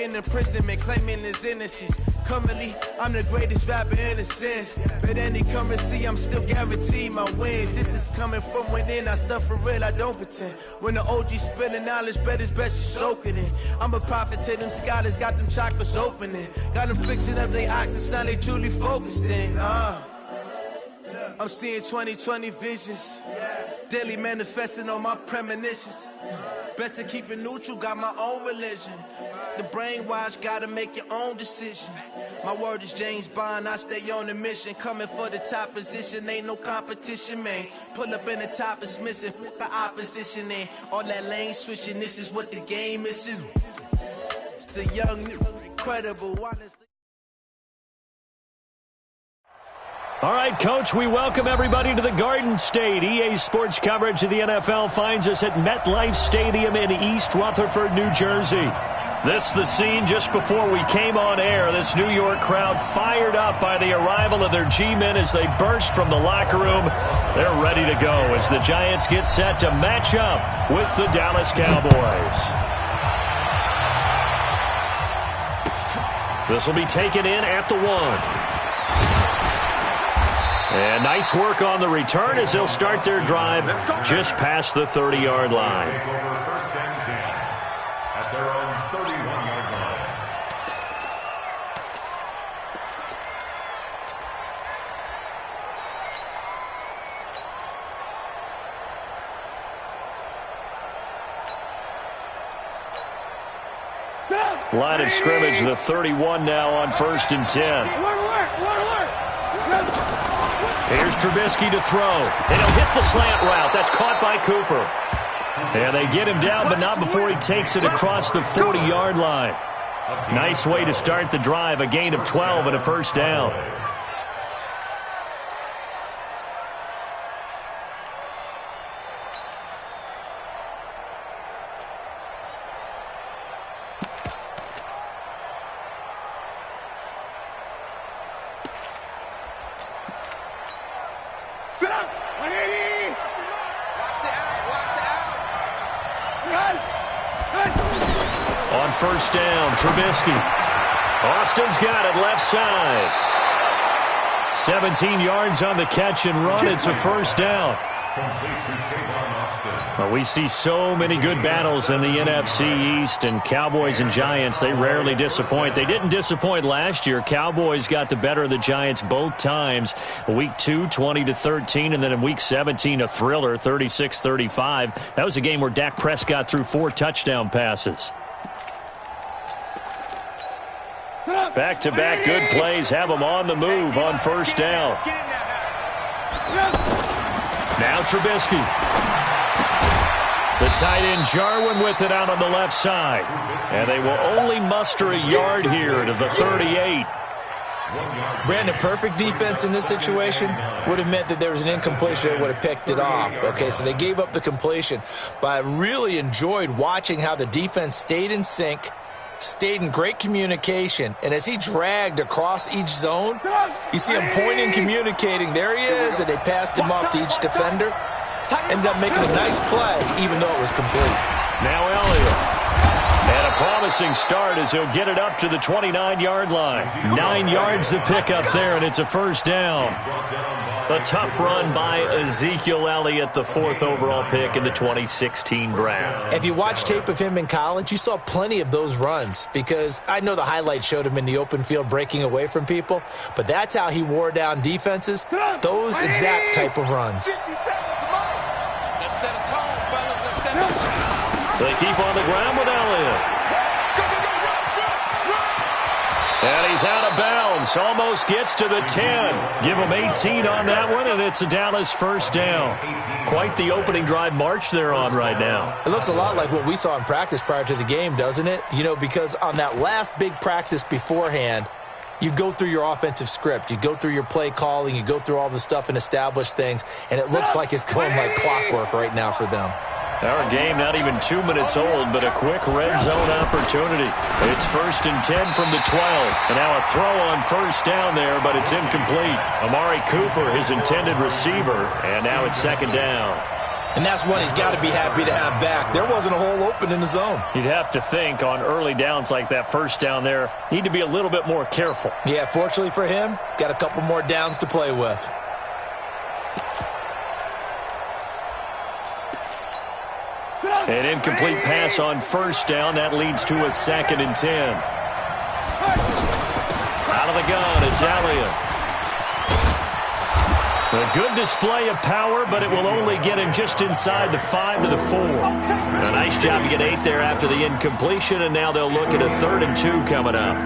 in imprisonment, claiming his innocence. Currently, I'm the greatest rapper in a sense. But any currency, I'm still guaranteed my wins. This is coming from within, I stuff for real, I don't pretend. When the OG spilling knowledge, bet it's best you soak it in. I'm a prophet to them scholars, got them chakras opening. Got them fixing up their octaves, now they truly focused in. I'm seeing 2020 visions. Daily manifesting on my premonitions. Best to keep it neutral, got my own religion. The brainwash, gotta make your own decision. My word is James Bond, I stay on a mission. Coming for the top position, ain't no competition, man. Pull up in the top is missing, the opposition in. All that lane switching, this is what the game is. It's the young, incredible, honestly. All right, Coach, we welcome everybody to the Garden State. EA Sports coverage of the NFL finds us at MetLife Stadium in East Rutherford, New Jersey. This the scene just before we came on air. This New York crowd fired up by the arrival of their G-men as they burst from the locker room. They're ready to go as the Giants get set to match up with the Dallas Cowboys. This will be taken in at the 1. And nice work on the return as they'll start their drive just past the 30-yard line. First and 10 at their own 31-yard line. Line of scrimmage, the 31 now on 1st and 10. Here's Trubisky to throw, and he'll hit the slant route. That's caught by Cooper. And they get him down, but not before he takes it across the 40-yard line. Nice way to start the drive, a gain of 12 and a first down. On first down, Trubisky. Austin's got it left side. 17 yards on the catch and run. It's a first down. Well, we see so many good battles in the NFC East, and Cowboys and Giants, they rarely disappoint. They didn't disappoint last year. Cowboys got the better of the Giants both times. Week 2, 20-13, and then in Week 17, a thriller, 36-35. That was a game where Dak Prescott threw 4 touchdown passes. Back-to-back good plays have them on the move on first down. Now Trubisky. The tight end Jarwin with it out on the left side. And they will only muster a yard here to the 38. Brandon, perfect defense in this situation would have meant that there was an incompletion that would have picked it off. Okay, so they gave up the completion. But I really enjoyed watching how the defense stayed in sync, stayed in great communication, and as he dragged across each zone, you see him pointing, communicating. There he is, and they passed him off to each defender. Ended up making a nice play, even though it was complete. Now Elliott. And a promising start as he'll get it up to the 29-yard line. 9 yards to pick up there, and it's a first down. A tough run by Ezekiel Elliott, the 4th overall pick in the 2016 draft. If you watch tape of him in college, you saw plenty of those runs, because I know the highlights showed him in the open field breaking away from people, but that's how he wore down defenses, those exact type of runs. Set a tone, fellas. Let's set a tone. They keep on the ground with Elliott. And he's out of bounds. Almost gets to the 10. Give him 18 on that one, and it's a Dallas first down. Quite the opening drive march they're on right now. It looks a lot like what we saw in practice prior to the game, doesn't it? You know, because on that last big practice beforehand, you go through your offensive script. You go through your play calling. You go through all the stuff and establish things. And it looks like it's going like clockwork right now for them. Our game not even 2 minutes old, but a quick red zone opportunity. It's 1st and 10 from the 12. And now a throw on first down there, but it's incomplete. Amari Cooper, his intended receiver. And now it's 2nd down. And that's one he's got to be happy to have back. There wasn't a hole open in the zone. You'd have to think on early downs like that first down there, need to be a little bit more careful. Yeah, fortunately for him, got a couple more downs to play with. An incomplete pass on first down. That leads to a 2nd and 10. Out of the gun, it's Elliott. A good display of power, but it will only get him just inside the 5 to the 4. A nice job to get 8 there after the incompletion, and now they'll look at a 3rd and 2 coming up.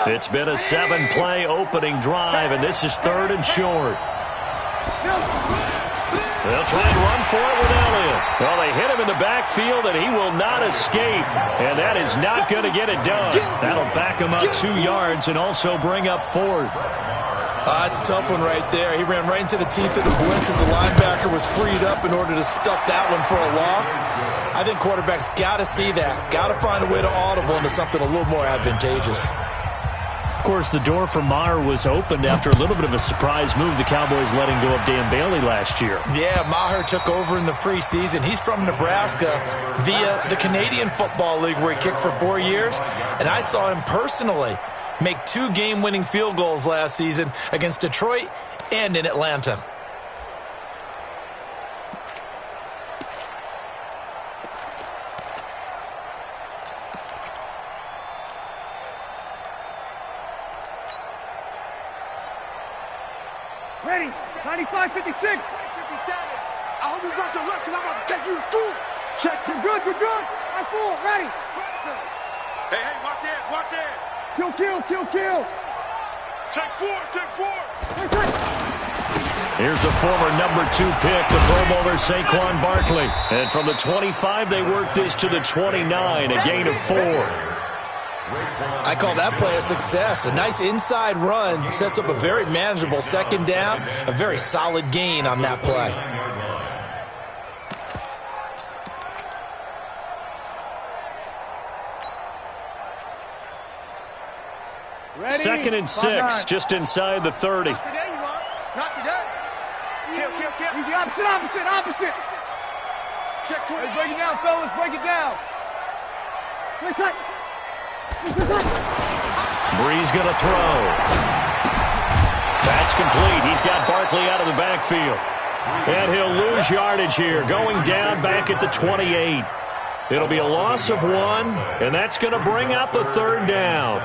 It's been a 7-play opening drive, and this is 3rd and short. They'll try and run for it with Elliott. Well, they hit him in the backfield, and he will not escape. And that is not going to get it done. That'll back him up 2 yards and also bring up 4th. It's a tough one right there. He ran right into the teeth of the blitz as the linebacker was freed up in order to stuff that one for a loss. I think quarterbacks got to see that. Got to find a way to audible into something a little more advantageous. Of course, the door for Maher was opened after a little bit of a surprise move. The Cowboys letting go of Dan Bailey last year. Yeah, Maher took over in the preseason. He's from Nebraska via the Canadian Football League where he kicked for 4 years. And I saw him personally make 2 game-winning field goals last season against Detroit and in Atlanta. Ready, 95, 56. 57. I hope you got your left because I'm about to take you to school. Check, you're good, you're good. I'm full, ready. Hey, watch it, watch it. Kill. Take 4. Here's the former number 2 pick, the Pro Bowler Saquon Barkley. And from the 25, they work this to the 29, a gain of 4. I call that play a success. A nice inside run sets up a very manageable 2nd down, a very solid gain on that play. Ready? 2nd and 6, just inside the 30. Not today, you are. Not today. Kill. Easy, opposite. Check 20. Hey, break it down, fellas, break it down. Let's cut. Breeze going to throw. That's complete. He's got Barkley out of the backfield. And he'll lose yardage here, going down back at the 28. It'll be a loss of 1, and that's going to bring up a 3rd down.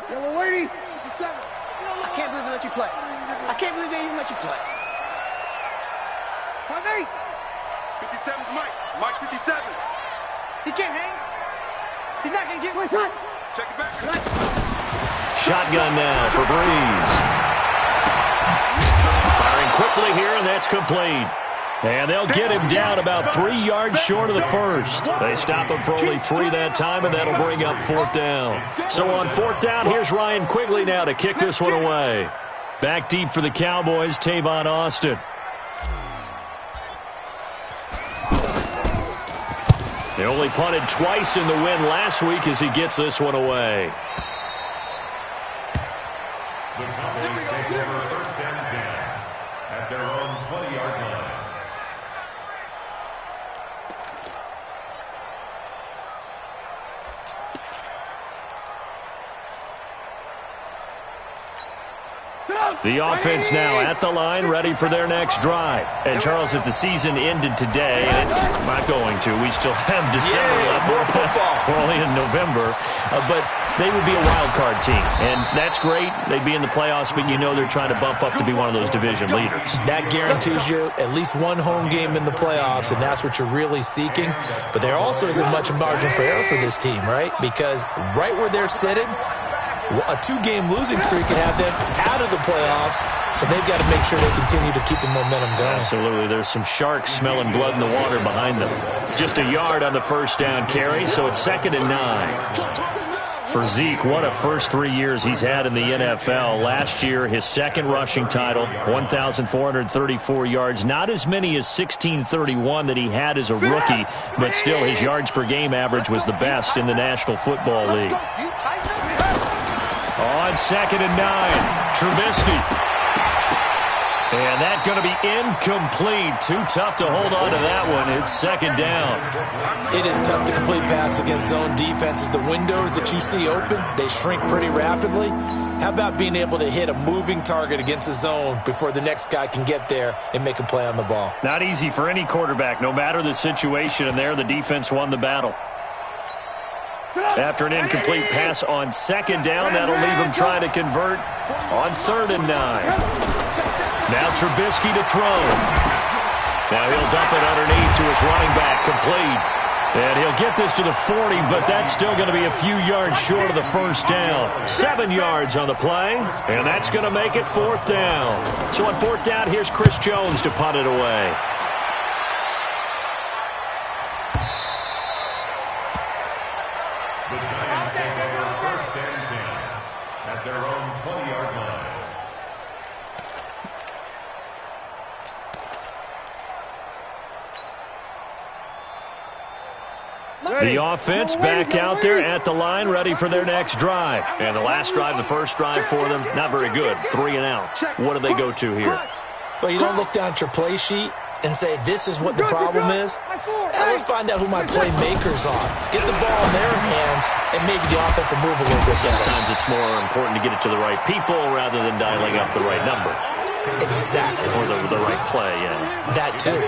Yellow lady. 57. I can't believe they let you play. I can't believe they even let you play. 58. 57's Mike. Mike 57. He can't hang. He's not going to get one shot. Check it back. Shotgun now for Breeze. Firing quickly here, and that's complete. And they'll get him down about 3 yards short of the first. They stop him for only 3 that time, and that'll bring up 4th down. So on 4th down, here's Ryan Quigley now to kick this one away. Back deep for the Cowboys, Tavon Austin. They only punted twice in the win last week as he gets this one away. The Cowboys take over 1st and 10 at their own 20-yard line. The offense now at the line, ready for their next drive. And, Charles, if the season ended today, and it's not going to, we still have December left. We're only in November. But they would be a wild card team. And that's great. They'd be in the playoffs, but you know they're trying to bump up to be one of those division leaders. That guarantees you at least 1 home game in the playoffs, and that's what you're really seeking. But there also isn't much margin for error for this team, right? Because right where they're sitting, A 2-game losing streak could have them out of the playoffs, so they've got to make sure they continue to keep the momentum going. Absolutely. There's some sharks smelling blood in the water behind them. Just a yard on the first down carry, so it's 2nd and 9. For Zeke, what a first 3 years he's had in the NFL. Last year, his second rushing title, 1,434 yards. Not as many as 1,631 that he had as a rookie, but still his yards per game average was the best in the National Football League. On 2nd and 9, Trubisky. And that's going to be incomplete. Too tough to hold on to that one. It's 2nd down. It is tough to complete passes against zone defenses. The windows that you see open, they shrink pretty rapidly. How about being able to hit a moving target against a zone before the next guy can get there and make a play on the ball? Not easy for any quarterback, no matter the situation. And there, the defense won the battle. After an incomplete pass on 2nd down, that'll leave him trying to convert on 3rd and 9. Now Trubisky to throw. Now he'll dump it underneath to his running back, complete. And he'll get this to the 40, but that's still going to be a few yards short of the first down. 7 yards on the play, and that's going to make it 4th down. So on 4th down, here's Chris Jones to punt it away. The Giants take over 1st and 10 at their own 20-yard line. The offense back out there at the line, ready for their next drive. And the last drive, the first drive for them, not very good. 3 and out. What do they go to here? Well, you don't look down at your play sheet and say, this is what the problem is. Now let's find out who my playmakers are. Get the ball in their hands, and maybe the offense will move a little bit better. Sometimes it's more important to get it to the right people rather than dialing up the right number. Exactly. Or the right play, yeah. That too.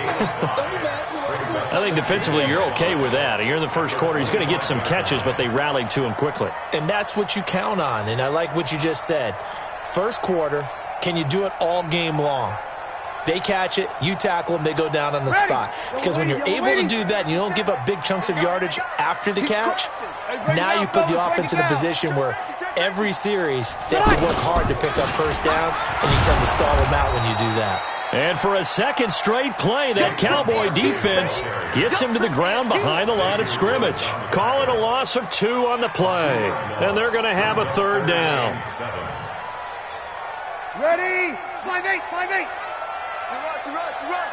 I think defensively you're okay with that. Here in the first quarter, he's going to get some catches, but they rallied to him quickly. And that's what you count on, and I like what you just said. First quarter, can you do it all game long? They catch it, you tackle them, they go down on the spot. Because when you're able to do that and you don't give up big chunks of yardage after the catch, now you put the offense in a position where every series they have to work hard to pick up first downs, and you tend to stall them out when you do that. And for a second straight play, that Cowboy defense gets him to the ground behind the line of scrimmage. Call it a loss of 2 on the play. And they're going to have a 3rd down. Ready? 5-8, 5-8. You run.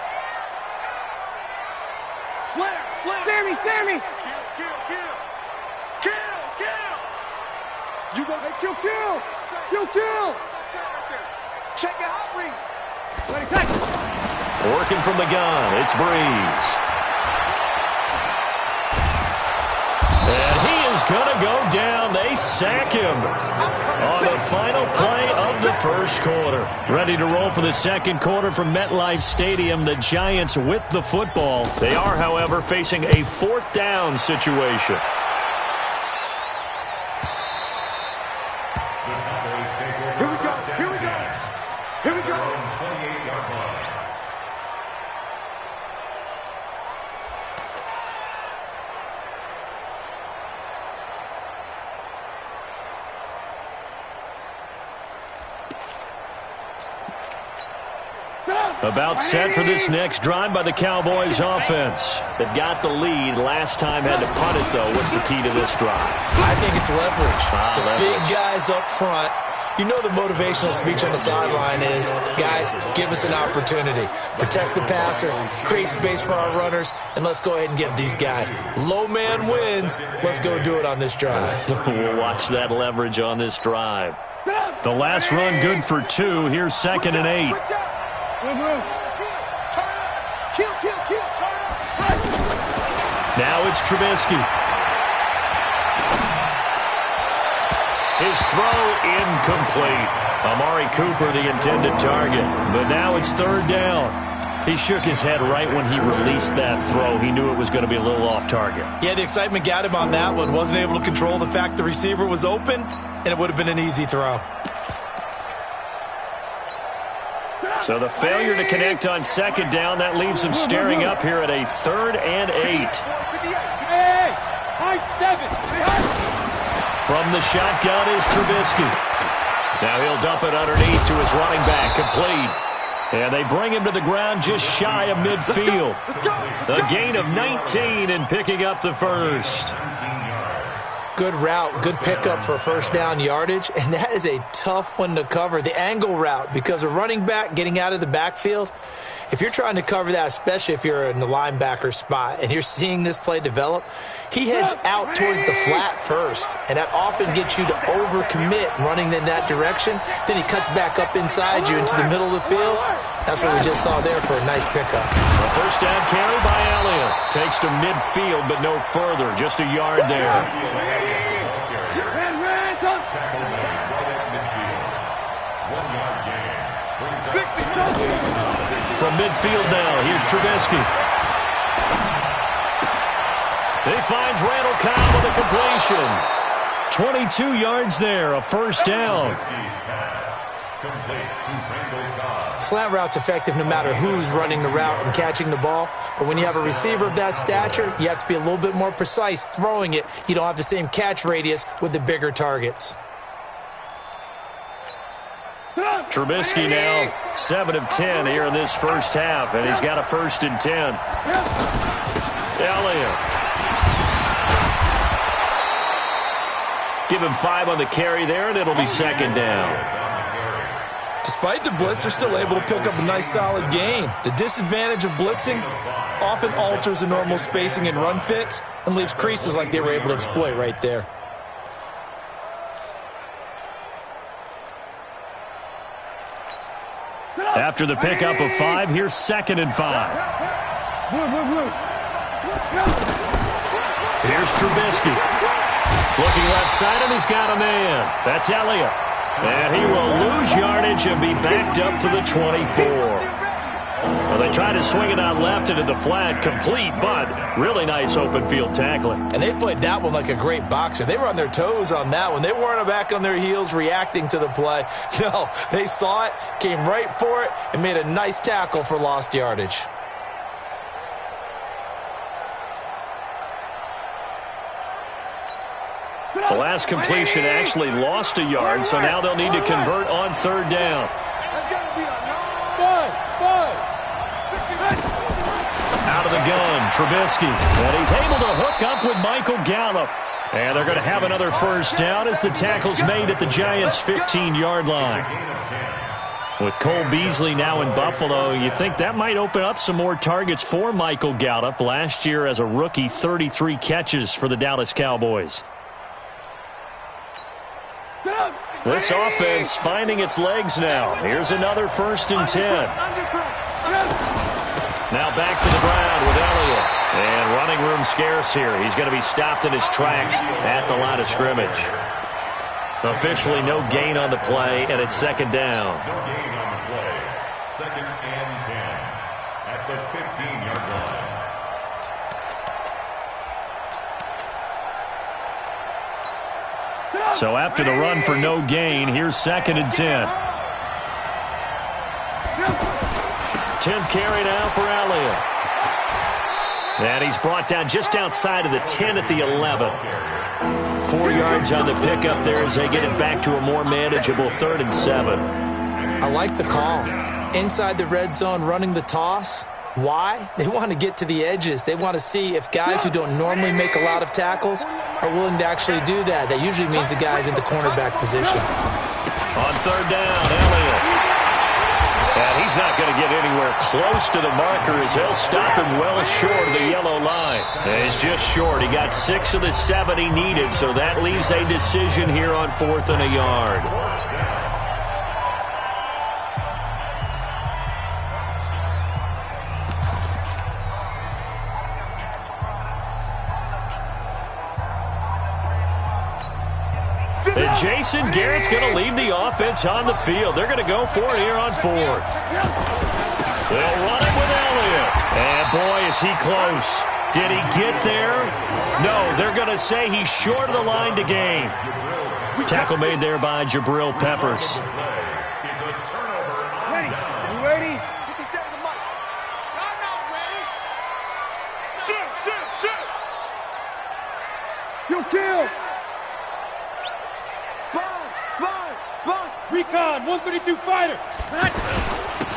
Slam. Sammy. Kill. You go, kill. Check your hot read. Working from the gun, it's Breeze. And he is going to go down. They sack him on the final play of the first quarter. Ready to roll for the second quarter from MetLife Stadium. The Giants with the football. They are, however, facing a 4th down situation. Here we go. About set for this next drive by the Cowboys offense. They've got the lead. Last time had to punt it, though. What's the key to this drive? I think it's leverage. Leverage. Big guys up front. You know the motivational speech on the sideline is, guys, give us an opportunity. Protect the passer, create space for our runners, and let's go ahead and get these guys. Low man wins. Let's go do it on this drive. We'll watch that leverage on this drive. The last run good for 2. Here's 2nd and 8. Now it's Trubisky. His throw incomplete. Amari Cooper, the intended target. But now it's 3rd down. He shook his head right when he released that throw. He knew it was going to be a little off target. Yeah, the excitement got him on that one. Wasn't able to control the fact the receiver was open, and it would have been an easy throw. So the failure to connect on 2nd down, that leaves him staring up here at a 3rd and 8. From the shotgun is Trubisky. Now he'll dump it underneath to his running back, complete. And they bring him to the ground just shy of midfield. A gain of 19 and picking up the first. Good route, good pickup for first down yardage, and that is a tough one to cover, the angle route, because a running back getting out of the backfield, if you're trying to cover that, especially if you're in the linebacker spot and you're seeing this play develop, he heads out towards the flat first, and that often gets you to overcommit running in that direction. Then he cuts back up inside you into the middle of the field. That's what we just saw there for a nice pickup. A first down carry by Elliott. Takes to midfield, but no further. Just a yard there. From midfield now, here's Trubisky. He finds Randall Cobb with a completion. 22 yards there, a first down. Slant route's effective no matter who's running the route and catching the ball. But when you have a receiver of that stature, you have to be a little bit more precise throwing it. You don't have the same catch radius with the bigger targets. Trubisky now 7 of 10 here in this first half, and he's got a 1st and 10. Elliott. Give him 5 on the carry there, and it'll be 2nd down. Despite the blitz, they're still able to pick up a nice solid gain. The disadvantage of blitzing often alters the normal spacing and run fits and leaves creases like they were able to exploit right there. After the pickup of 5, here's 2nd and 5. Here's Trubisky. Looking left side, and he's got a man. That's Elliott. And he will lose yardage and be backed up to the 24. Well, they try to swing it out left into the flat, complete, but really nice open field tackling. And they played that one like a great boxer. They were on their toes on that one. They weren't back on their heels reacting to the play. No, they saw it, came right for it, and made a nice tackle for lost yardage. The last completion actually lost a yard, so now they'll need to convert on 3rd down. Out of the gun, Trubisky. And he's able to hook up with Michael Gallup. And they're going to have another 1st down as the tackle's made at the Giants' 15-yard line. With Cole Beasley now in Buffalo, you think that might open up some more targets for Michael Gallup. Last year as a rookie, 33 catches for the Dallas Cowboys. This offense finding its legs now. Here's another 1st and 10. Now back to the ground with Elliott. And running room scarce here. He's going to be stopped in his tracks at the line of scrimmage. Officially no gain on the play, and it's 2nd down. No gain on the play. 2nd and 10 at the 15-yard line. So after the run for no gain, here's 2nd and 10. 10th carry now for Elliott. And he's brought down just outside of the 10 at the 11. 4 yards on the pickup there as they get it back to a more manageable 3rd and 7. I like the call. Inside the red zone, running the toss. Why? They want to get to the edges. They want to see if guys who don't normally make a lot of tackles are willing to actually do that. That usually means the guy's in the cornerback position. On 3rd down, Elliott. And he's not going to get anywhere close to the marker as he'll stop him well short of the yellow line. And he's just short. He got 6 of the 7 he needed, so that leaves a decision here on 4th and a yard. And Jason Garrett's going to leave the offense on the field. They're going to go for it here on 4th. They'll run it with Elliott. And boy, is he close. Did he get there? No, they're going to say he's short of the line to gain. Tackle made there by Jabril Peppers. Ready? You ready? Get these guys the mic. I'm not ready. Shoot! You kill! icon, 132 fighter.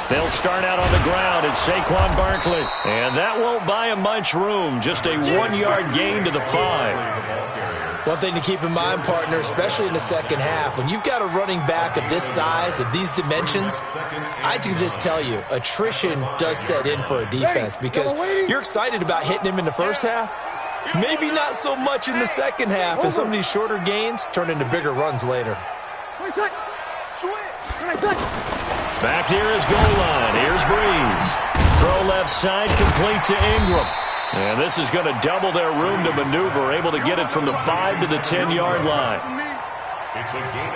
They'll start out on the ground. It's Saquon Barkley. And that won't buy him much room. Just a 1-yard gain to the 5. One thing to keep in mind, partner, especially in the second half, when you've got a running back of this size, of these dimensions, I can just tell you, attrition does set in for a defense because you're excited about hitting him in the first half. Maybe not so much in the second half, and some of these shorter gains turn into bigger runs later. Back near his goal line. Here's Breeze. Throw left side, complete to Ingram. And this is going to double their room to maneuver, able to get it from the 5 to the 10-yard line.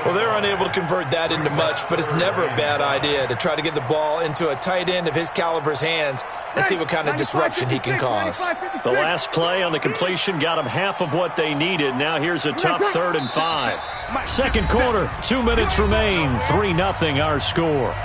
Well, they're unable to convert that into much, but it's never a bad idea to try to get the ball into a tight end of his caliber's hands and see what kind of disruption he can cause. The last play on the completion got them half of what they needed. Now here's a tough 3rd and 5. Second quarter, 2 minutes remain. 3-0 our score.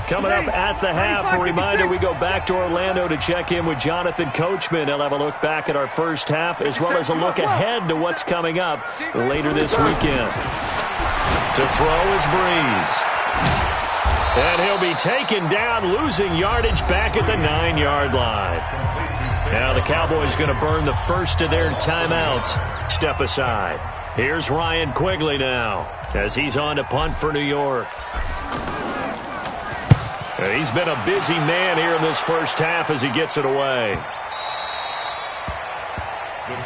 Coming up at the half, a reminder, we go back to Orlando to check in with Jonathan Coachman. He'll have a look back at our first half as well as a look ahead to what's coming up later this weekend. To throw is Breeze. And he'll be taken down, losing yardage back at the 9-yard line. Now the Cowboys going to burn the first of their timeouts. Step aside. Here's Ryan Quigley now as he's on to punt for New York. He's been a busy man here in this first half as he gets it away. The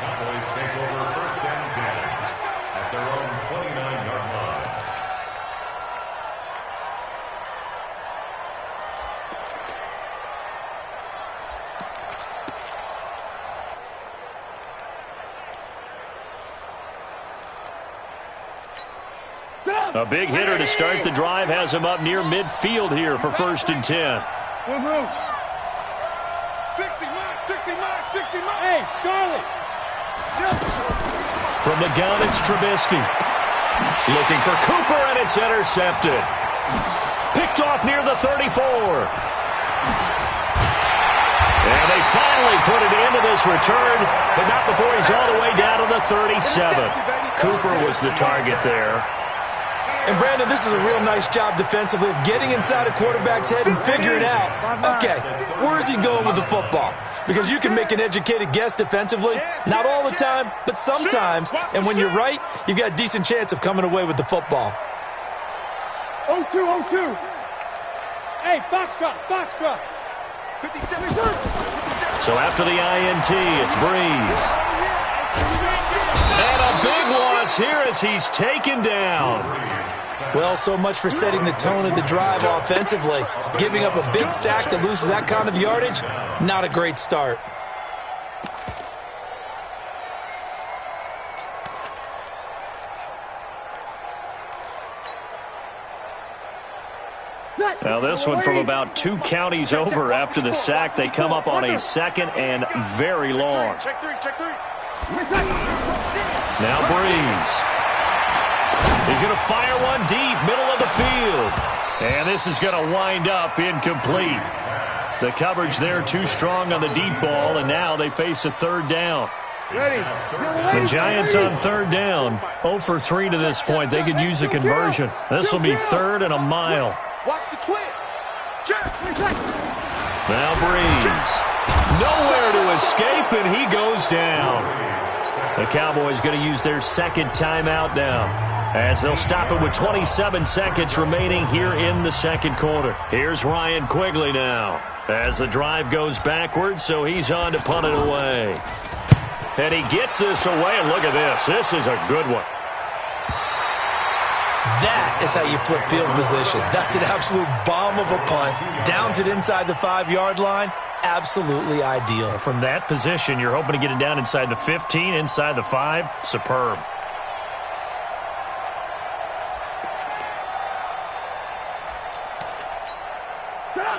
Cowboys take over 1st and 10 at their own 29-yard line. A big hitter to start the drive has him up near midfield here for 1st and 10. One move. 60 max, 60 max, 60 max. Hey, Charlie. From the gun, it's Trubisky. Looking for Cooper, and it's intercepted. Picked off near the 34. And they finally put it into this return, but not before he's all the way down to the 37. Cooper was the target there. And, Brandon, this is a real nice job defensively of getting inside a quarterback's head and figuring out, okay, where's he going with the football? Because you can make an educated guess defensively, not all the time, but sometimes. And when you're right, you've got a decent chance of coming away with the football. 0-2, 0-2. Hey, foxtrot, foxtrot. 57 good. So after the INT, it's Breeze. And a big loss here as he's taken down. Well, so much for setting the tone of the drive offensively. Giving up a big sack that loses that kind of yardage, not a great start. Now this one from about 2 counties over after the sack. They come up on a 2nd and very long. Check three, check three. Now Breeze. He's going to fire one deep, middle of the field. And this is going to wind up incomplete. The coverage there too strong on the deep ball, and now they face a 3rd down. The Giants on 3rd down, 0 for 3 to this point. They could use a conversion. This will be 3rd and a mile. Watch the twins. Now Breeze. Nowhere to escape, and he goes down. The Cowboys going to use their 2nd timeout now, as they'll stop it with 27 seconds remaining here in the 2nd quarter. Here's Ryan Quigley now as the drive goes backwards, so he's on to punt it away. And he gets this away, and look at this. This is a good one. That is how you flip field position. That's an absolute bomb of a punt. Downs it inside the 5-yard line. Absolutely ideal. From that position, you're hoping to get it down inside the 15, inside the 5. Superb.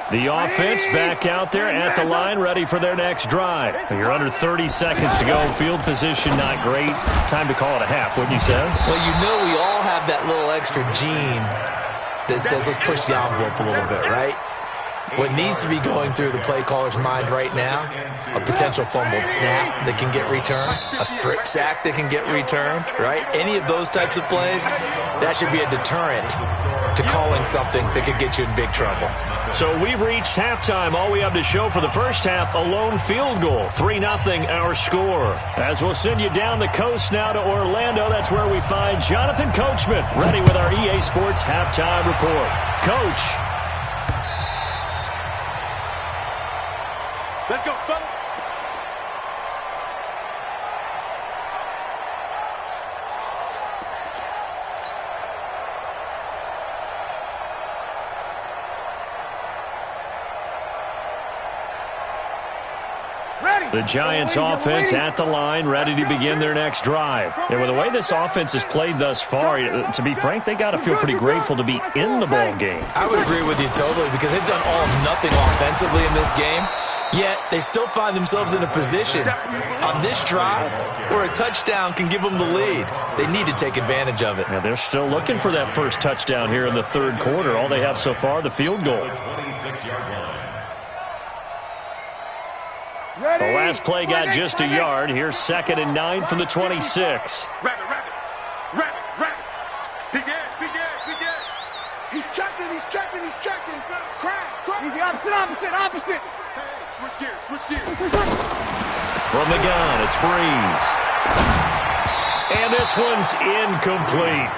The offense back out there at the line, ready for their next drive. You're under 30 seconds to go. Field position not great. Time to call it a half, wouldn't you say? Well, you know we all have that little extra gene that says let's push the envelope a little bit, right? What needs to be going through the play caller's mind right now, a potential fumbled snap that can get returned, a strip sack that can get returned, right? Any of those types of plays, that should be a deterrent to calling something that could get you in big trouble. So we've reached halftime. All we have to show for the first half, a lone field goal. 3-0 our score. As we'll send you down the coast now to Orlando, that's where we find Jonathan Coachman, ready with our EA Sports halftime report. Coach. Let's go, fellas. The Giants offense at the line, ready to begin their next drive. And with the way this offense has played thus far, to be frank, they got to feel pretty grateful to be in the ball game. I would agree with you totally because they've done all of nothing offensively in this game. Yet, they still find themselves in a position on this drive where a touchdown can give them the lead. They need to take advantage of it. Yeah, they're still looking for that first touchdown here in the third quarter. All they have so far, the field goal. The last play got just a yard. Here's 2nd and 9 from the 26. Rabbit. He's checking. Crash. Easy, opposite. Hey, switch gears. From the gun, it's Breeze. And this one's incomplete.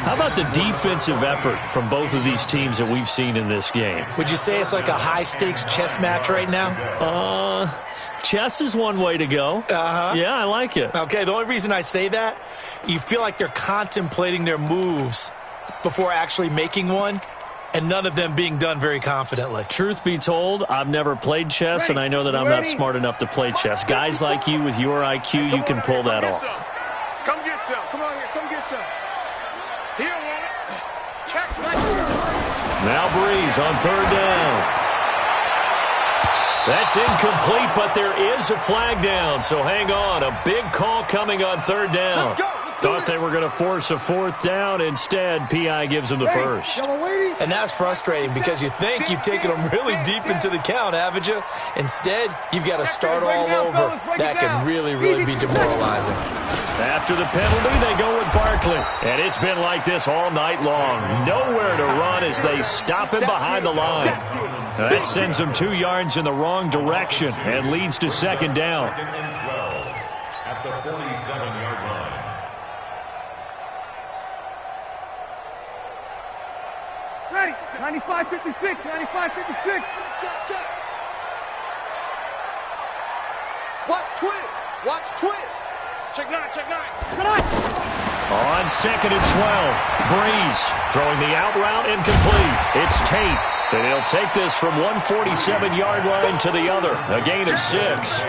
How about the defensive effort from both of these teams that we've seen in this game? Would you say it's like a high-stakes chess match right now? Chess is one way to go. Uh-huh. Yeah, I like it. Okay, the only reason I say that, you feel like they're contemplating their moves before actually making one, and none of them being done very confidently. Truth be told, I've never played chess, and I know that I'm not smart enough to play chess. Guys like you with your IQ, you can pull that off. Come get some. Come on here. Come get some. Here, man. Check. Now Breeze on 3rd down. That's incomplete, but there is a flag down, so hang on. A big call coming on 3rd down. Thought they were going to force a 4th down. Instead, P.I. gives them the first. And that's frustrating because you think you've taken them really deep into the count, haven't you? Instead, you've got to start all over. That can really be demoralizing. After the penalty, they go with Barkley. And it's been like this all night long. Nowhere to run as they stop him behind the line. That sends them 2 yards in the wrong direction and leads to 2nd down. At the 47-yard line. Ready. 95-56. Check. Watch twins. Check nine. On 2nd and 12, Breeze throwing the out route incomplete. It's Tate, and he'll take this from 147-yard line to the other, a gain of 6.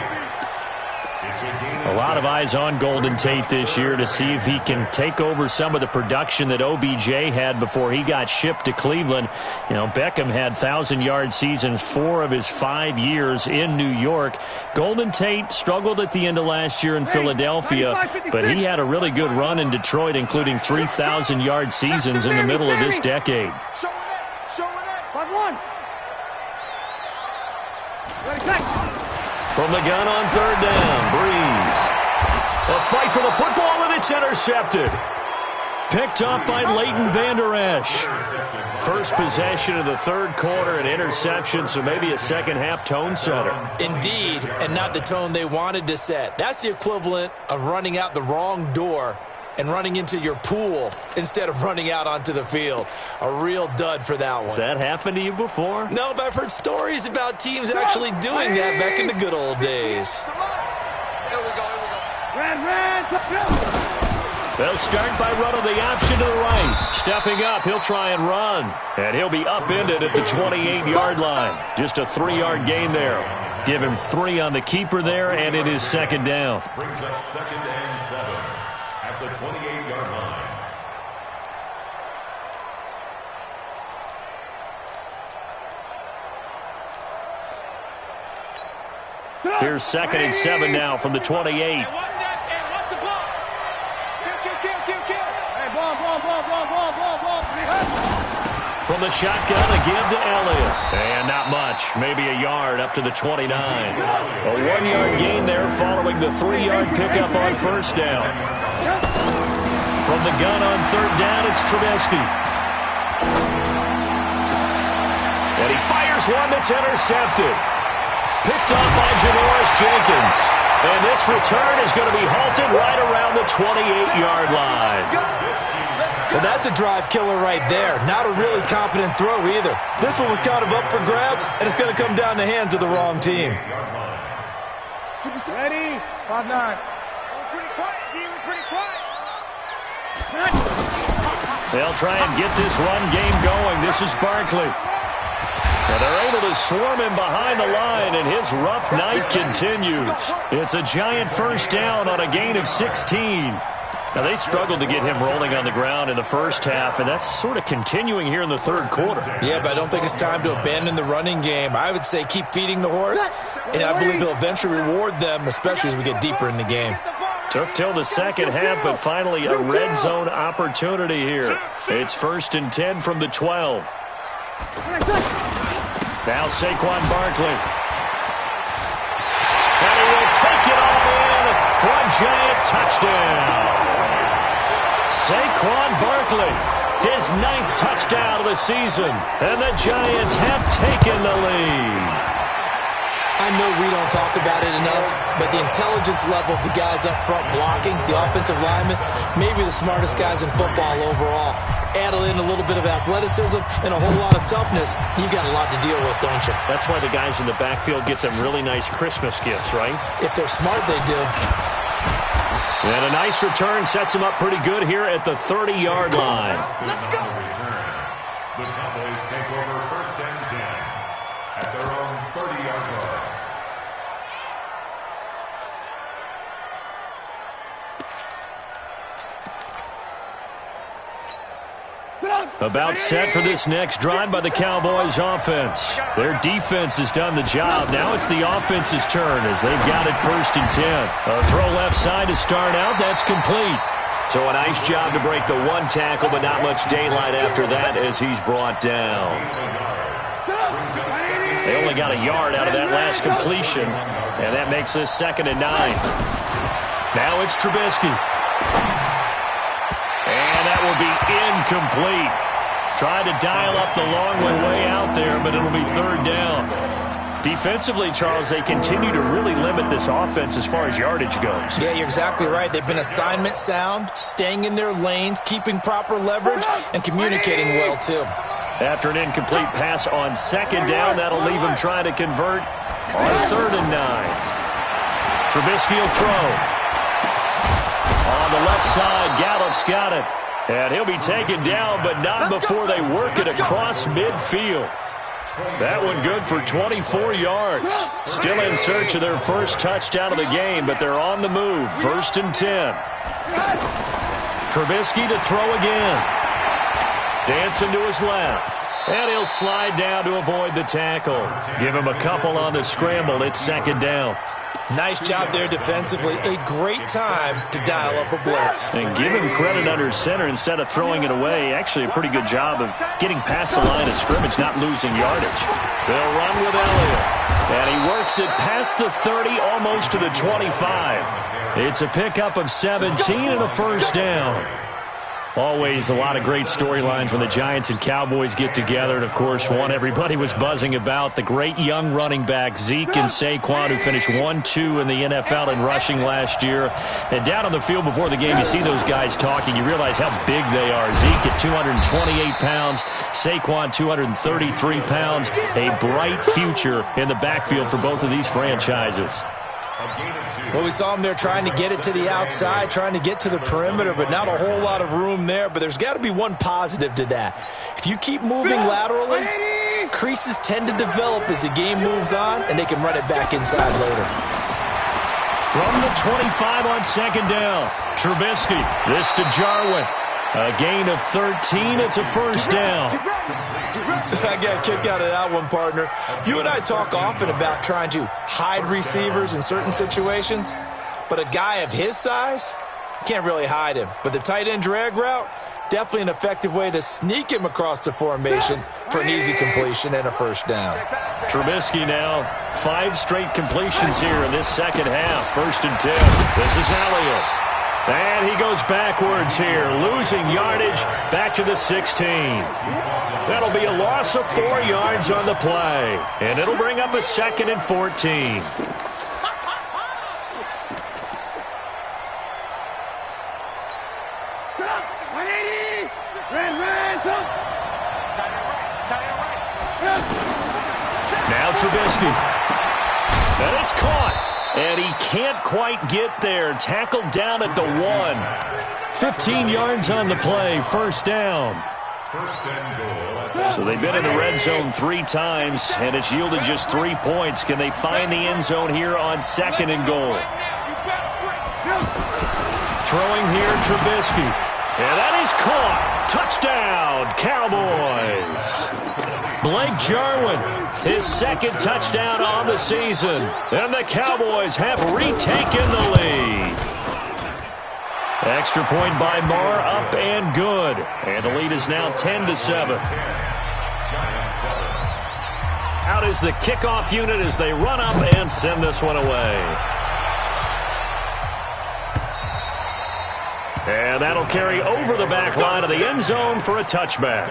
A lot of eyes on Golden Tate this year to see if he can take over some of the production that OBJ had before he got shipped to Cleveland. You know, Beckham had 1,000-yard seasons 4 of his 5 years in New York. Golden Tate struggled at the end of last year in Philadelphia, but he had a really good run in Detroit, including 3,000-yard seasons in the middle of this decade. Show it. 5-1. From the gun on 3rd down, Breeze. A fight for the football, and it's intercepted. Picked up by Leighton Vander Esch. First possession of the 3rd quarter, an interception, so maybe a second-half tone setter. Indeed, and not the tone they wanted to set. That's the equivalent of running out the wrong door and running into your pool instead of running out onto the field. A real dud for that one. Has that happened to you before? No, but I've heard stories about teams actually doing that back in the good old days. Here we go. Red. They'll start by running the option to the right. Stepping up, he'll try and run. And he'll be upended at the 28-yard line. Just a 3-yard gain there. Give him 3 on the keeper there, and it is 2nd down. Brings up 2nd and 7 at the 28-yard line. Here's 2nd and 7 now from the 28. Hey, watch that. Hey, watch the ball. Kill. Hey, ball. From the shotgun, a give to Elliott. And not much, maybe a yard up to the 29. A 1-yard gain there following the 3-yard pickup on first down. From the gun on 3rd down, it's Trubisky. And he fires one that's intercepted. Picked up by Janoris Jenkins. And this return is going to be halted right around the 28-yard line. Well, that's a drive killer right there. Not a really confident throw either. This one was kind of up for grabs, and it's going to come down the hands of the wrong team. Ready? 5-9. Pretty quiet. They'll try and get this run game going. This is Barkley. And they're able to swarm him behind the line, and his rough night continues. It's a giant first down on a gain of 16. Now, they struggled to get him rolling on the ground in the first half, and that's sort of continuing here in the third quarter. Yeah, but I don't think it's time to abandon the running game. I would say keep feeding the horse, and I believe he'll eventually reward them, especially as we get deeper in the game. Took till the second half, but finally a red zone opportunity here. It's 1st and 10 from the 12. Now Saquon Barkley. And he will take it all in for a giant touchdown. Saquon Barkley, his 9th touchdown of the season, and the Giants have taken the lead. I know we don't talk about it enough, but the intelligence level of the guys up front blocking, the offensive linemen, maybe the smartest guys in football overall. Add in a little bit of athleticism and a whole lot of toughness, you've got a lot to deal with, don't you? That's why the guys in the backfield get them really nice Christmas gifts, right? If they're smart, they do. And a nice return sets them up pretty good here at the 30-yard line. Let's go. The Cowboys take over 1st and 10 at their own 30-yard line. About set for this next drive by the Cowboys offense. Their defense has done the job. Now it's the offense's turn as they've got it 1st and 10. A throw left side to start out. That's complete. So a nice job to break the one tackle, but not much daylight after that as he's brought down. They only got a yard out of that last completion, and that makes this 2nd and 9. Now it's Trubisky. And that will be incomplete. Tried to dial up the long way out there, but it'll be 3rd down. Defensively, Charles, they continue to really limit this offense as far as yardage goes. Yeah, you're exactly right. They've been assignment sound, staying in their lanes, keeping proper leverage, and communicating well, too. After an incomplete pass on 2nd down, that'll leave him trying to convert on 3rd and 9. Trubisky will throw. On the left side, Gallup's got it. And he'll be taken down, but not before they work it across midfield. That one good for 24 yards. Still in search of their first touchdown of the game, but they're on the move. 1st and 10. Trubisky to throw again. Dancing to his left. And he'll slide down to avoid the tackle. Give him a couple on the scramble. It's 2nd down. Nice job there defensively. A great time to dial up a blitz. And give him credit under center instead of throwing it away. Actually a pretty good job of getting past the line of scrimmage, not losing yardage. They'll run with Elliott. And he works it past the 30, almost to the 25. It's a pickup of 17 and a 1st down. Always a lot of great storylines when the Giants and Cowboys get together. And, of course, one everybody was buzzing about, the great young running back Zeke and Saquon, who finished 1-2 in the NFL in rushing last year. And down on the field before the game, you see those guys talking. You realize how big they are. Zeke at 228 pounds, Saquon 233 pounds. A bright future in the backfield for both of these franchises. Well, we saw him there trying to get it to the outside, trying to get to the perimeter, but not a whole lot of room there. But there's got to be one positive to that. If you keep moving laterally, creases tend to develop as the game moves on, and they can run it back inside later. From the 25 on 2nd down, Trubisky. This to Jarwin. A gain of 13. It's a first down. I got a kick out of that one, partner. You and I talk often about trying to hide receivers in certain situations, but a guy of his size, can't really hide him. But the tight end drag route, definitely an effective way to sneak him across the formation for an easy completion and a first down. Trubisky now, 5 straight completions here in this second half. 1st and 10. This is Elliott. And he goes backwards here, losing yardage back to the 16. That'll be a loss of 4 yards on the play. And it'll bring up a 2nd and 14. Now Trubisky. And it's caught. And he can't quite get there. Tackled down at the 1. 15 yards on the play. First down. So they've been in the red zone 3 times, and it's yielded just 3 points. Can they find the end zone here on 2nd and goal? Throwing here, Trubisky. And that is caught. Touchdown, Cowboys. Blake Jarwin, his 2nd touchdown on the season. And the Cowboys have retaken the lead. Extra point by Marr, up and good. And the lead is now 10-7. Out is the kickoff unit as they run up and send this one away. And that'll carry over the back line of the end zone for a touchback.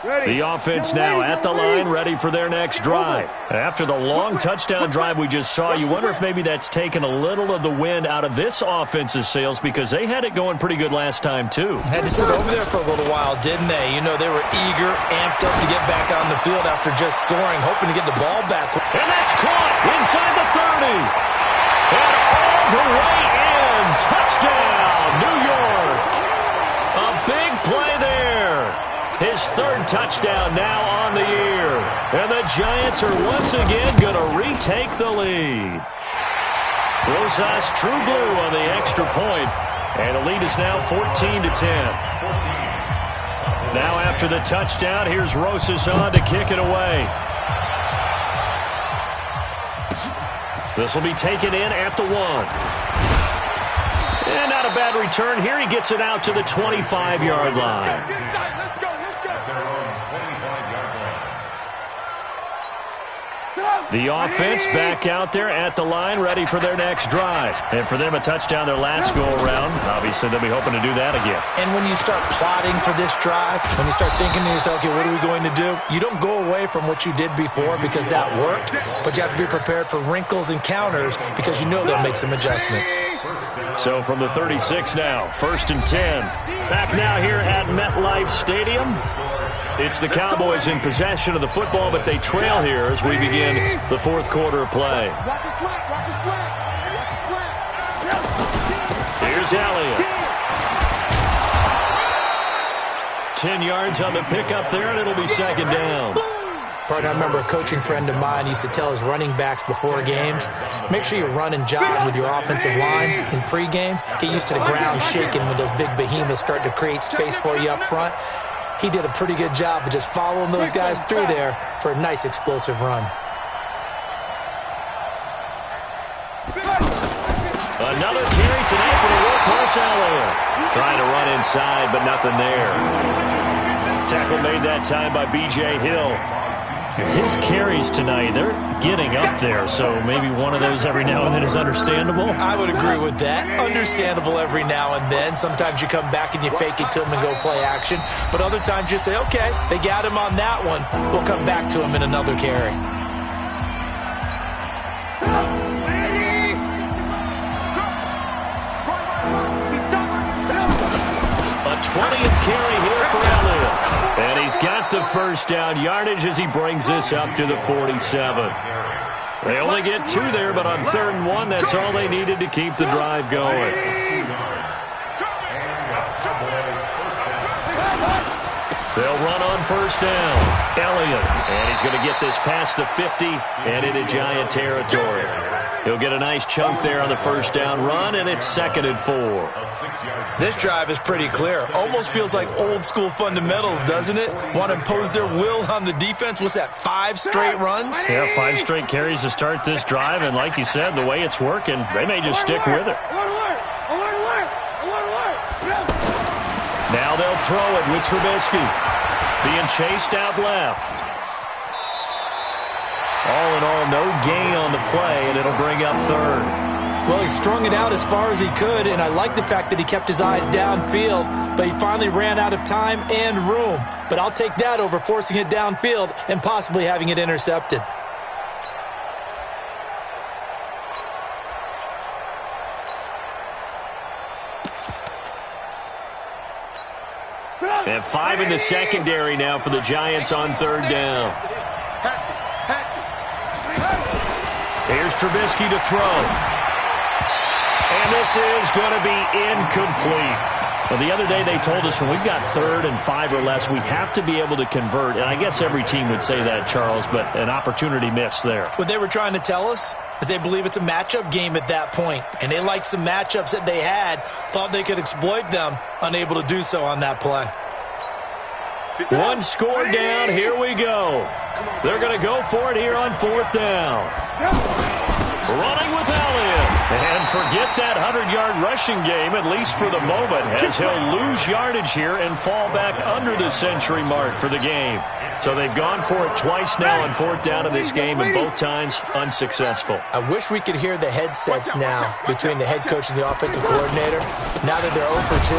The offense now at the line, ready for their next drive. After the long touchdown drive we just saw, you wonder if maybe that's taken a little of the wind out of this offense's sails, because they had it going pretty good last time, too. Had to sit over there for a little while, didn't they? You know, they were eager, amped up to get back on the field after just scoring, hoping to get the ball back. And that's caught inside the 30. And all the way in. Touchdown, New York. A big play there. His 3rd touchdown now on the year. And the Giants are once again going to retake the lead. Rosas true blue on the extra point. And the lead is now 14-10. Now after the touchdown, here's Rosas on to kick it away. This will be taken in at the 1. And not a bad return here. He gets it out to the 25-yard line. The offense back out there at the line, ready for their next drive. And for them, a touchdown their last go-around. Obviously, they'll be hoping to do that again. And when you start plotting for this drive, when you start thinking to yourself, okay, what are we going to do? You don't go away from what you did before because that worked, but you have to be prepared for wrinkles and counters because you know they'll make some adjustments. So from the 36 now, 1st and 10. Back now here at MetLife Stadium. It's the Cowboys in possession of the football, but they trail here as we begin the 4th quarter of play. Here's Elliott. 10 yards on the pickup there, and it'll be 2nd down. Partner, I remember a coaching friend of mine used to tell his running backs before games, make sure you run and jog with your offensive line in pregame. Get used to the ground shaking when those big behemoths start to create space for you up front. He did a pretty good job of just following those guys through there for a nice explosive run. Another carry tonight for the workhorse Elliott. Trying to run inside, but nothing there. Tackle made that time by B.J. Hill. His carries tonight, they're getting up there, so maybe one of those every now and then is understandable. I would agree with that. Understandable every now and then. Sometimes you come back and you fake it to him and go play action. But other times you say, okay, they got him on that one. We'll come back to him in another carry. A 20th carry here for Elliott. And And he's got the first down yardage as he brings this up to the 47. They only get 2 there, but on 3rd and 1, that's all they needed to keep the drive going. They'll run on 1st down. Elliott, and he's going to get this past the 50 and into Giant territory. He'll get a nice chunk there on the 1st down run, and it's 2nd and 4. This drive is pretty clear. Almost feels like old-school fundamentals, doesn't it? Want to impose their will on the defense. What's that, 5 straight runs? Yeah, 5 straight carries to start this drive, and like you said, the way it's working, they may just stick with it. Now they'll throw it with Trubisky. Being chased out left. All in all, no gain on the play, and it'll bring up 3rd. Well, he strung it out as far as he could, and I like the fact that he kept his eyes downfield, but he finally ran out of time and room. But I'll take that over forcing it downfield and possibly having it intercepted. And 5 in the secondary now for the Giants on 3rd down. Here's Trubisky to throw. And this is going to be incomplete. Well, the other day they told us when we've got 3rd and 5 or less, we have to be able to convert. And I guess every team would say that, Charles, but an opportunity missed there. What they were trying to tell us is they believe it's a matchup game at that point. And they liked some matchups that they had, thought they could exploit them, unable to do so on that play. 1 score down. Here we go. They're going to go for it here on 4th down. Running with Elliott. And forget that 100-yard rushing game, at least for the moment, as he'll lose yardage here and fall back under the century mark for the game. So they've gone for it twice now on 4th down in this game, and both times unsuccessful. I wish we could hear the headsets now between the head coach and the offensive coordinator. Now that they're 0 for 2,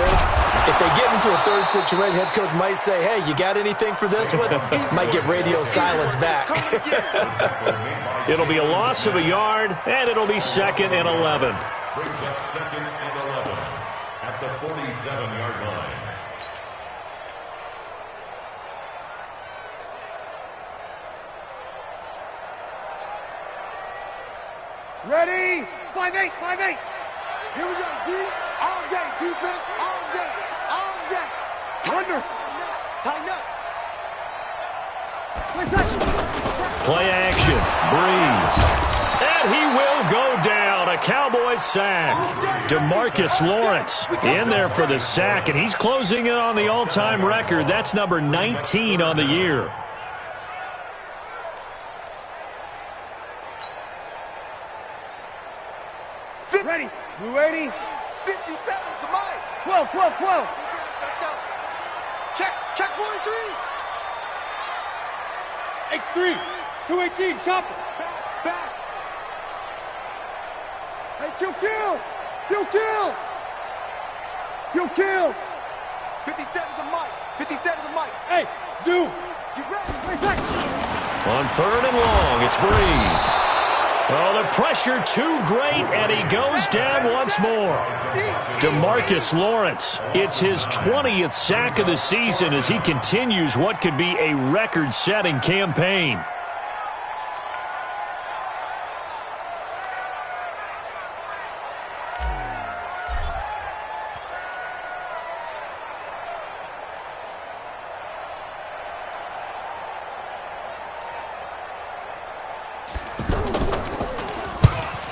if they get into a 3rd situation, head coach might say, hey, you got anything for this one? Might get radio silence back. It'll be a loss of a yard, and it'll be 2nd and 11. Brings up 2nd and 11 at the 47-yard line. Ready? 5-8, 5-8. Here we go, D. All day, defense, all day, all day. Tighten up. Play action. Breeze. And he will go down. A Cowboys sack. DeMarcus Lawrence in there for the sack, and he's closing in on the all-time record. That's number 19 on the year. Ready? You ready? 57, come on. 12. Let's go. Check 43. X3, 218, chopper. Back. Hey, kill. 57's a mic. Hey, zoom. Get ready. On 3rd and long, it's Breeze. Oh, the pressure too great, and he goes down once more. DeMarcus Lawrence, it's his 20th sack of the season as he continues what could be a record-setting campaign.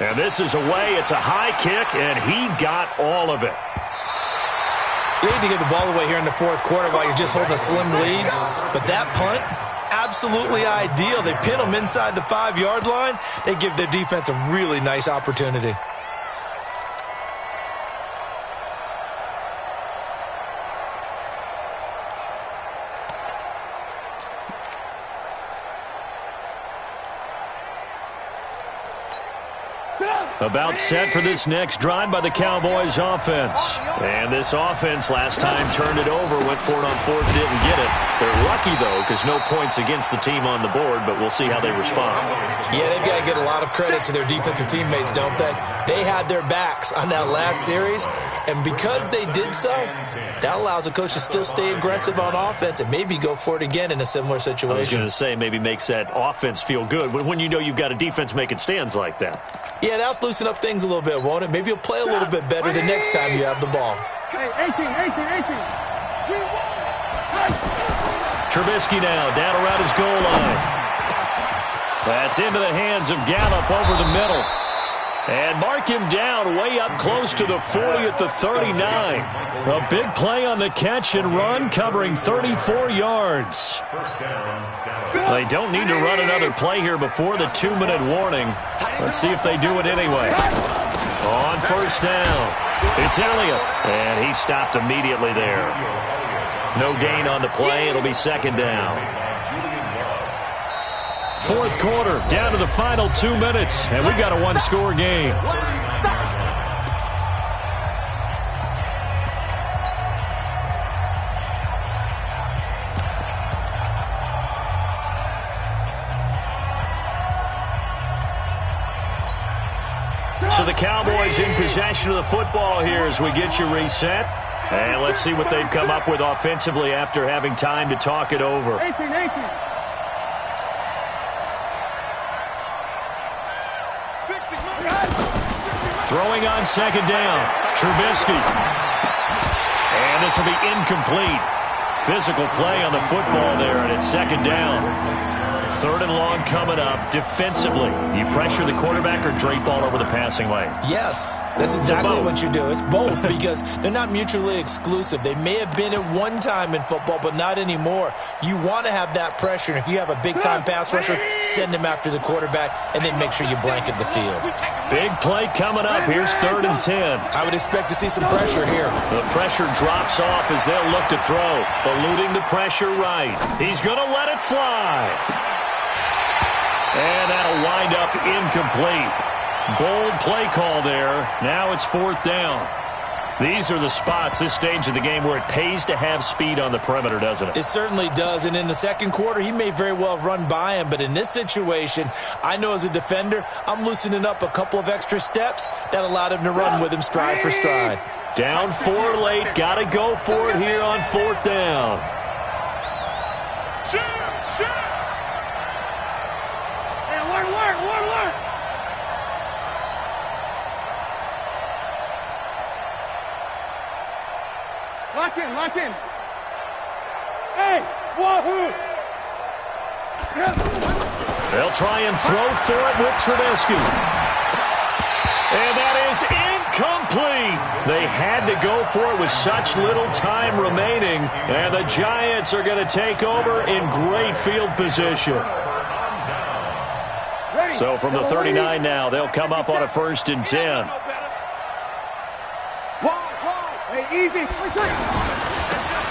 And this is away. It's a high kick, and he got all of it. You need to get the ball away here in the 4th quarter while you're just holding a slim lead. But that punt, absolutely ideal. They pin them inside the 5-yard line. They give their defense a really nice opportunity. About set for this next drive by the Cowboys offense. And this offense last time turned it over, went for it on fourth, didn't get it. They're lucky, though, because no points against the team on the board, but we'll see how they respond. Yeah, they've got to get a lot of credit to their defensive teammates, don't they? They had their backs on that last series, and because they did so, that allows the coach to still stay aggressive on offense and maybe go for it again in a similar situation. I was going to say, maybe makes that offense feel good when you know you've got a defense making stands like that. Yeah, that'll loosen up things a little bit, won't it? Maybe you'll play a little bit better the next time you have the ball. Hey, 18. Trubisky now down around his goal line. That's into the hands of Gallup over the middle. And mark him down way up close to the 40 at the 39. A big play on the catch and run, covering 34 yards. They don't need to run another play here before the 2-minute warning. Let's see if they do it anyway. On first down, it's Elliott, and he stopped immediately there. No gain on the play. It'll be second down. Fourth quarter, down to the final 2 minutes, and we've got a one-score game. So the Cowboys in possession of the football here as we get you reset. And let's see what they've come up with offensively after having time to talk it over. 18. Throwing on second down, Trubisky. And this will be incomplete. Physical play on the football there, and it's second down. Third and long coming up. Defensively, you pressure the quarterback or drape all over the passing lane? Yes, that's exactly what you do. It's both because they're not mutually exclusive. They may have been at one time in football, but not anymore. You want to have that pressure, and if you have a big-time pass rusher, send him after the quarterback, and then make sure you blanket the field. Big play coming up. Here's 3rd and 10. I would expect to see some pressure here. The pressure drops off as they'll look to throw. Eluding the pressure right. He's going to let it fly. And that'll wind up incomplete. Bold play call there. Now it's 4th down. These are the spots, this stage of the game, where it pays to have speed on the perimeter, doesn't it? It certainly does. And in the second quarter, he may very well have run by him. But in this situation, I know as a defender, I'm loosening up a couple of extra steps that allowed him to run with him stride for stride. Down 4 late. Got to go for it here on 4th down. Lock in. Hey, wahoo! They'll try and throw for it with Trubisky. And that is incomplete. They had to go for it with such little time remaining. And the Giants are going to take over in great field position. So from the 39 now, they'll come up on a 1st and 10. Hey, easy.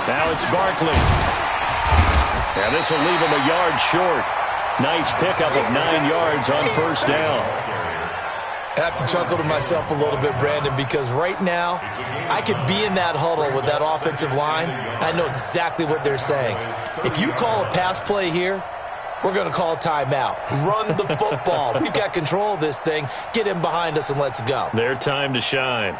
Now it's Barkley. And this will leave him a yard short. Nice pickup of 9 yards on 1st down. I have to chuckle to myself a little bit, Brandon, because right now I could be in that huddle with that offensive line. I know exactly what they're saying. If you call a pass play here, we're going to call a timeout. Run the football. We've got control of this thing. Get him behind us and let's go. Their time to shine.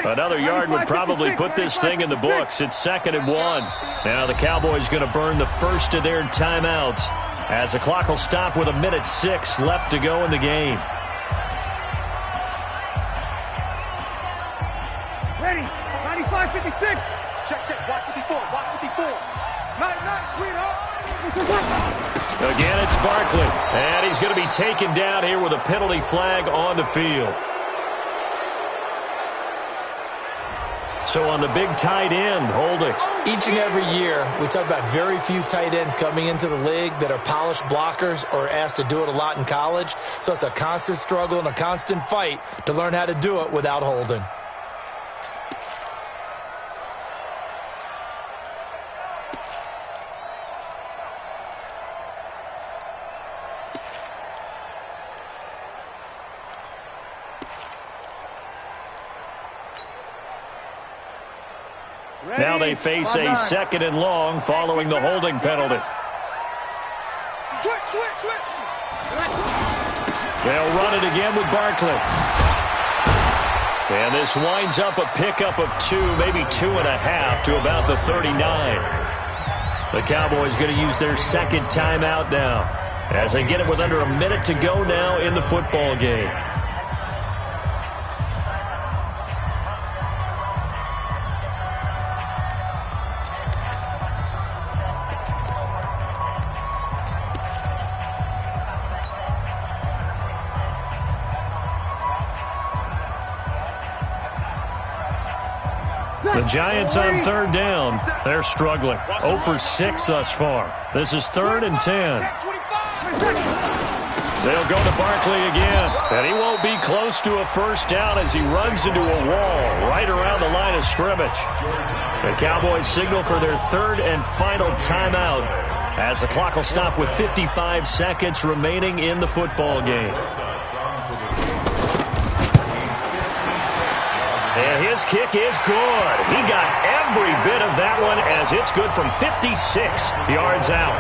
Another yard would probably put this thing in the books. It's 2nd and 1. Now the Cowboys going to burn the first of their timeouts as the clock will stop with 1:06 left to go in the game. Ready, 95-56. Check, watch 54, watch 54. Nice, sweetheart. Again, it's Barkley, and he's going to be taken down here with a penalty flag on the field. So on the big tight end, holding. Each and every year, we talk about very few tight ends coming into the league that are polished blockers or asked to do it a lot in college. So it's a constant struggle and a constant fight to learn how to do it without holding. Now they face a 2nd and long following the holding penalty. Switch. They'll run it again with Barkley. And this winds up a pickup of 2, maybe 2.5 to about the 39. The Cowboys going to use their 2nd timeout now as they get it with under a minute to go now in the football game. The Giants on 3rd down. They're struggling. 0 for 6 thus far. This is 3rd and 10. They'll go to Barkley again. And he won't be close to a first down as he runs into a wall right around the line of scrimmage. The Cowboys signal for their 3rd and final timeout as the clock will stop with 55 seconds remaining in the football game. And his kick is good. He got every bit of that one as it's good from 56 yards out.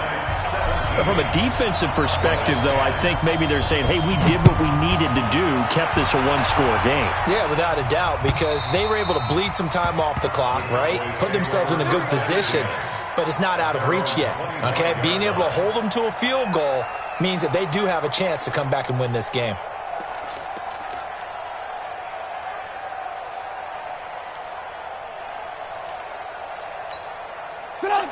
But from a defensive perspective, though, I think maybe they're saying, hey, we did what we needed to do, kept this a one-score game. Yeah, without a doubt, because they were able to bleed some time off the clock, right? Put themselves in a good position, but it's not out of reach yet, okay? Being able to hold them to a field goal means that they do have a chance to come back and win this game.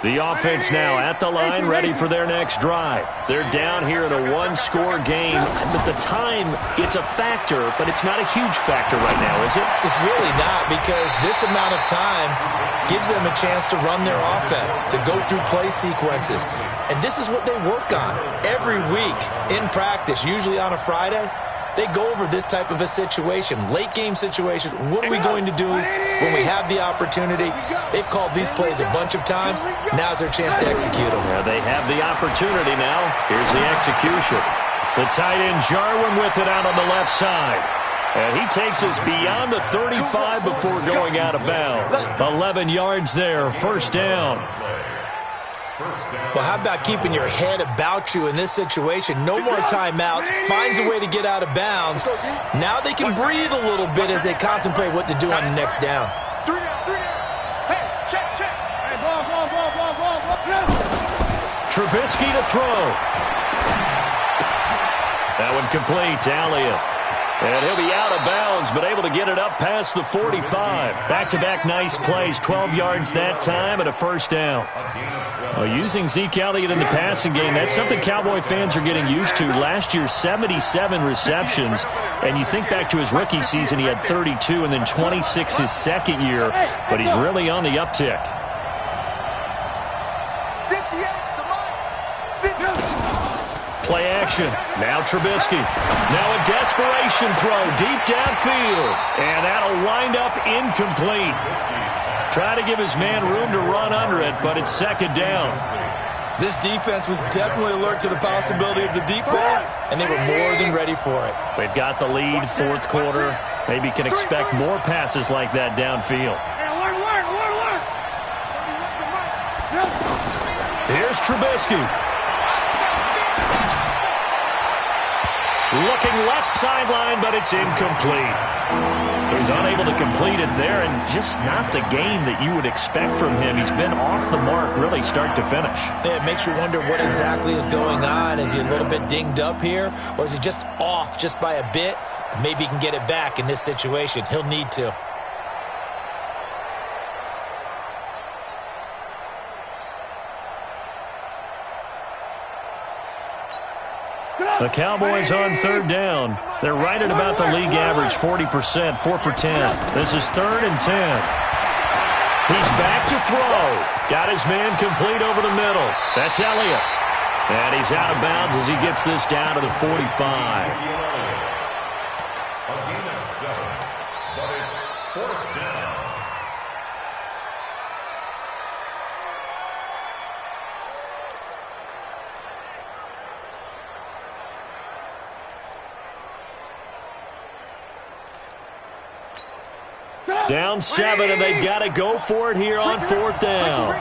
The offense now at the line, ready for their next drive. They're down here in a one-score game. But the time, it's a factor, but it's not a huge factor right now, is it? It's really not, because this amount of time gives them a chance to run their offense, to go through play sequences. And this is what they work on every week in practice, usually on a Friday. They go over this type of a situation, late game situation. What are we going to do when we have the opportunity? They've called these plays a bunch of times. Now's their chance to execute them. Yeah, they have the opportunity now. Here's the execution. The tight end Jarwin with it out on the left side. And he takes us beyond the 35 before going out of bounds. 11 yards there, first down. Well, how about keeping your head about you in this situation? No more timeouts. Finds a way to get out of bounds. Now they can breathe a little bit as they contemplate what to do on the next down. Hey, check. Hey, ball. Trubisky to throw. That one complete to Elliott. And he'll be out of bounds, but able to get it up past the 45. Back-to-back nice plays, 12 yards that time and a first down. Well, using Zeke Elliott in the passing game, that's something Cowboy fans are getting used to. Last year, 77 receptions. And you think back to his rookie season, he had 32 and then 26 his second year. But he's really on the uptick. Play action. Now Trubisky. Now a desperation throw deep downfield. And that'll wind up incomplete. Try to give his man room to run under it, but it's second down. This defense was definitely alert to the possibility of the deep ball, and they were more than ready for it. They've got the lead, fourth quarter. Maybe can expect more passes like that downfield. Here's Trubisky. Looking left sideline, but it's incomplete. So he's unable to complete it there, and just not the game that you would expect from him. He's been off the mark, really, start to finish. Yeah, it makes you wonder what exactly is going on. Is he a little bit dinged up here, or is he just off just by a bit? Maybe he can get it back in this situation. He'll need to. The Cowboys on third down. They're right at about the league average, 40%, 4 for 10. This is 3rd and 10. He's back to throw. Got his man complete over the middle. That's Elliott. And he's out of bounds as he gets this down to the 45. Down 7, and they've got to go for it here on 4th down.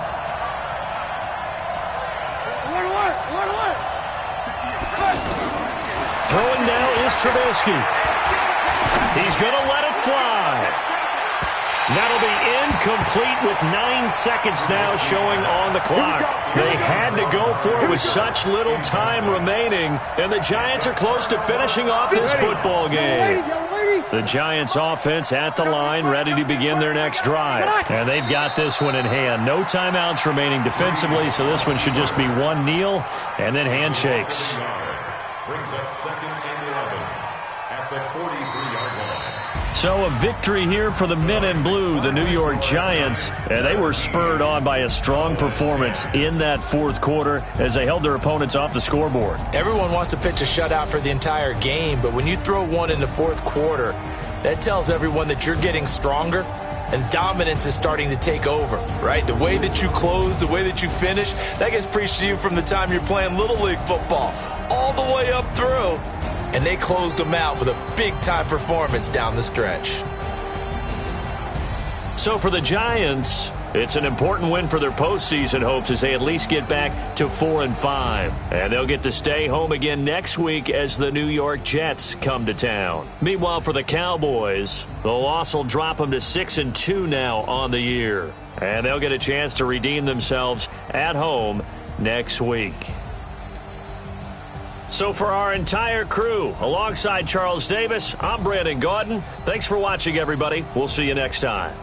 Throwing now is Trubisky. He's going to let it fly. That'll be incomplete with 9 seconds now showing on the clock. They had to go for it with such little time remaining, and the Giants are close to finishing off this football game. The Giants offense at the line, ready to begin their next drive. And they've got this one in hand. No timeouts remaining defensively, so this one should just be one kneel and then handshakes. Brings up 2nd and 11 at the 43-yard line. So a victory here for the men in blue, the New York Giants, and they were spurred on by a strong performance in that 4th quarter as they held their opponents off the scoreboard. Everyone wants to pitch a shutout for the entire game, but when you throw one in the 4th quarter, that tells everyone that you're getting stronger and dominance is starting to take over, right? The way that you close, the way that you finish, that gets preached to you from the time you're playing Little League football all the way up through. And they closed them out with a big-time performance down the stretch. So for the Giants, it's an important win for their postseason hopes as they at least get back to 4-5. And they'll get to stay home again next week as the New York Jets come to town. Meanwhile, for the Cowboys, the loss will drop them to 6-2 now on the year. And they'll get a chance to redeem themselves at home next week. So for our entire crew, alongside Charles Davis, I'm Brandon Gaudin. Thanks for watching, everybody. We'll see you next time.